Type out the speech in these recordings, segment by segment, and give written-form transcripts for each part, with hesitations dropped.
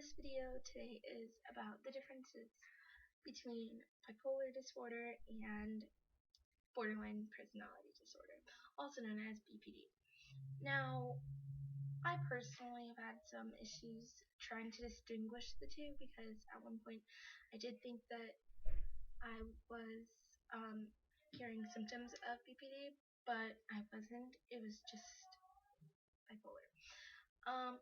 this video today is about the differences between bipolar disorder and borderline personality disorder, also known as BPD. Now, I personally have had some issues trying to distinguish the two because at one point I did think that I was carrying symptoms of BPD, but I wasn't. It was just bipolar.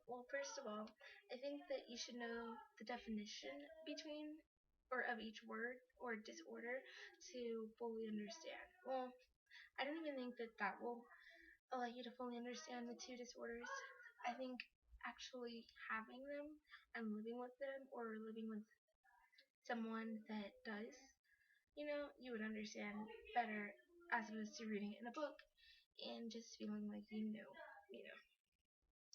Well, first of all, I think that you should know the definition between or of each word or disorder to fully understand. Well, I don't even think that that will allow you to fully understand the two disorders. I think actually having them and living with them or living with someone that does, you would understand better as opposed to reading it in a book and just feeling like you know.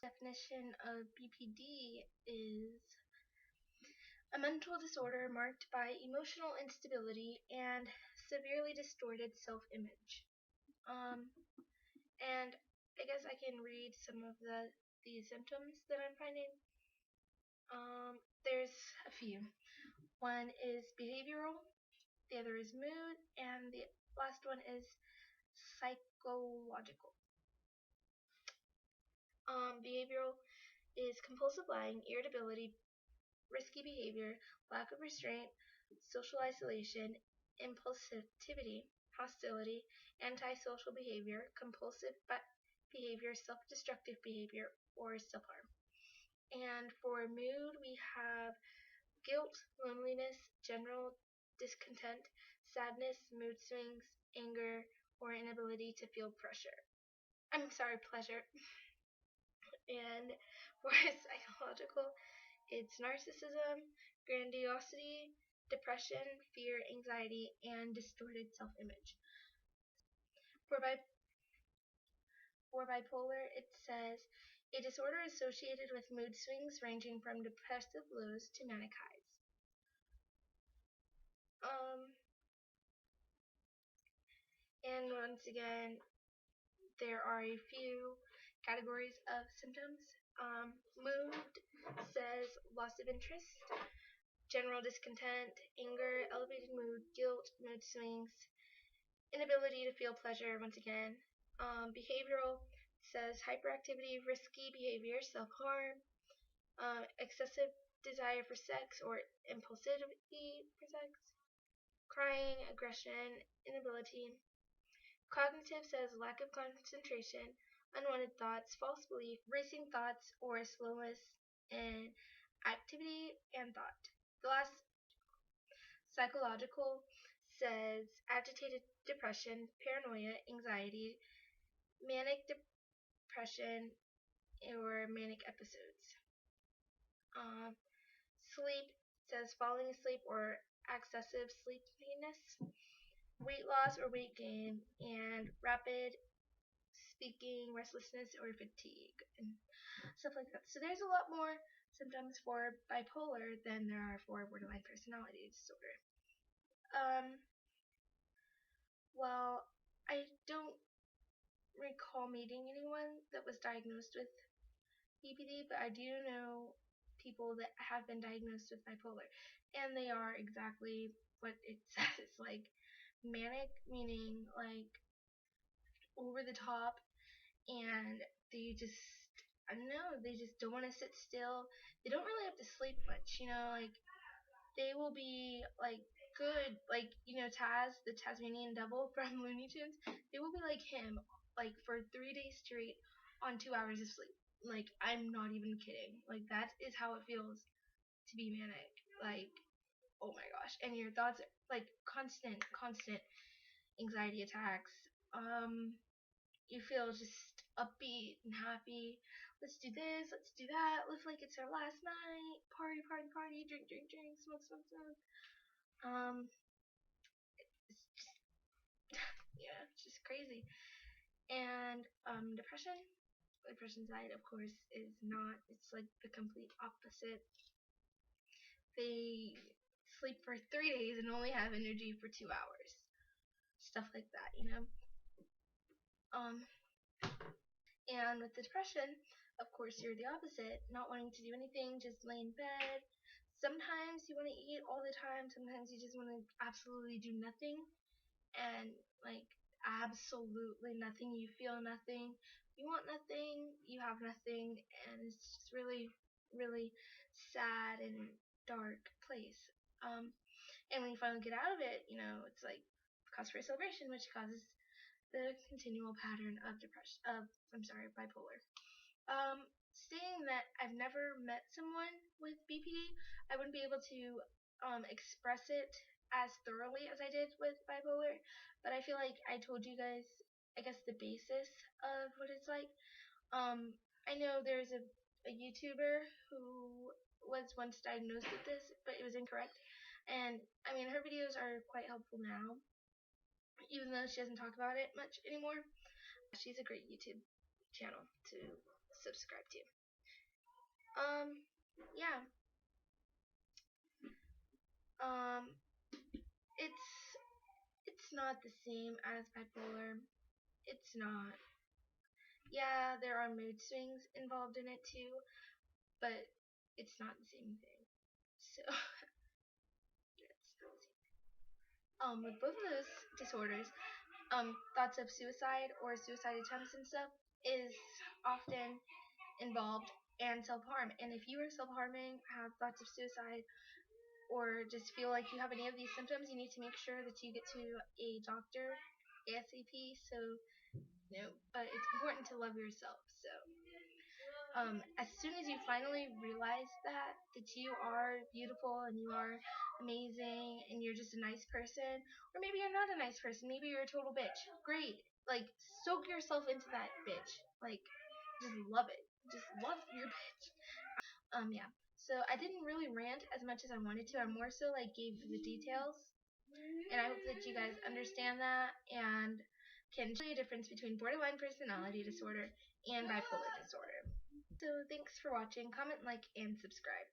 Definition of BPD is a mental disorder marked by emotional instability and severely distorted self-image. And I guess I can read some of these symptoms that I'm finding. There's a few. One is behavioral, the other is mood, and the last one is psychological. Behavioral is compulsive lying, irritability, risky behavior, lack of restraint, social isolation, impulsivity, hostility, antisocial behavior, compulsive behavior, self-destructive behavior, or self-harm. And for mood, we have guilt, loneliness, general discontent, sadness, mood swings, anger, or inability to feel pleasure. And for psychological, it's narcissism, grandiosity, depression, fear, anxiety, and distorted self-image. For, bi- for bipolar, it says a disorder associated with mood swings ranging from depressive lows to manic highs. And once again, there are a few categories of symptoms. Mood says loss of interest, general discontent, anger, elevated mood, guilt, mood swings, inability to feel pleasure, once again. Behavioral says hyperactivity, risky behavior, self-harm, excessive desire for sex or impulsivity for sex, crying, aggression, inability. Cognitive says lack of concentration, unwanted thoughts, false belief, racing thoughts, or slowness in activity and thought. The last, psychological, says agitated depression, paranoia, anxiety, manic depression, or manic episodes. Sleep says falling asleep or excessive sleepiness, weight loss or weight gain, and rapid speaking, restlessness, or fatigue, and stuff like that. So there's a lot more symptoms for bipolar than there are for borderline personality disorder. Well, I don't recall meeting anyone that was diagnosed with BPD, but I do know people that have been diagnosed with bipolar, and they are exactly what it says, like manic, meaning like over the top, and they just, I don't know, they just don't want to sit still. They don't really have to sleep much, like they will be like good, like Taz, the Tasmanian Devil from Looney Tunes. They will be like him, like for 3 days straight on 2 hours of sleep. Like I'm not even kidding. Like that is how it feels to be manic. Like oh my gosh, and your thoughts are like constant anxiety attacks. You feel just upbeat and happy. Let's do this, let's do that. Live like it's our last night. Party, party, party. Drink, drink, drink. Smoke, smoke, smoke. It's just yeah, it's just crazy. And depression. Depression side, of course, is not. It's like the complete opposite. They sleep for 3 days and only have energy for 2 hours. Stuff like that. And with the depression, of course, you're the opposite, not wanting to do anything, just lay in bed. Sometimes you want to eat all the time, sometimes you just want to absolutely do nothing, and like absolutely nothing. You feel nothing, you want nothing, you have nothing, and it's just really, really sad and dark place. And when you finally get out of it, it's like cause for celebration, which causes the continual pattern of depression. Bipolar. Saying that I've never met someone with BPD, I wouldn't be able to express it as thoroughly as I did with bipolar, but I feel like I told you guys, I guess, the basis of what it's like. I know there's a YouTuber who was once diagnosed with this, but it was incorrect. And I mean, her videos are quite helpful now, even though she doesn't talk about it much anymore. She's a great YouTube channel to subscribe to. Yeah. Um, it's it's not the same as bipolar. It's not. Yeah, there are mood swings involved in it too, but it's not the same thing. So it's not the same. With both of those disorders, thoughts of suicide or suicide attempts and stuff is often involved, and self-harm. And if you are self-harming, have thoughts of suicide, or just feel like you have any of these symptoms, you need to make sure that you get to a doctor ASAP. So, but it's important to love yourself. So, as soon as you finally realize that you are beautiful and you are amazing and you're just a nice person, or maybe you're not a nice person, maybe you're a total bitch. Great, like soak yourself into that bitch. Like, just love it. Just love your bitch. Yeah. So I didn't really rant as much as I wanted to. I more so like gave the details, and I hope that you guys understand that and can show you a difference between borderline personality disorder and bipolar disorder. So thanks for watching. Comment, like, and subscribe.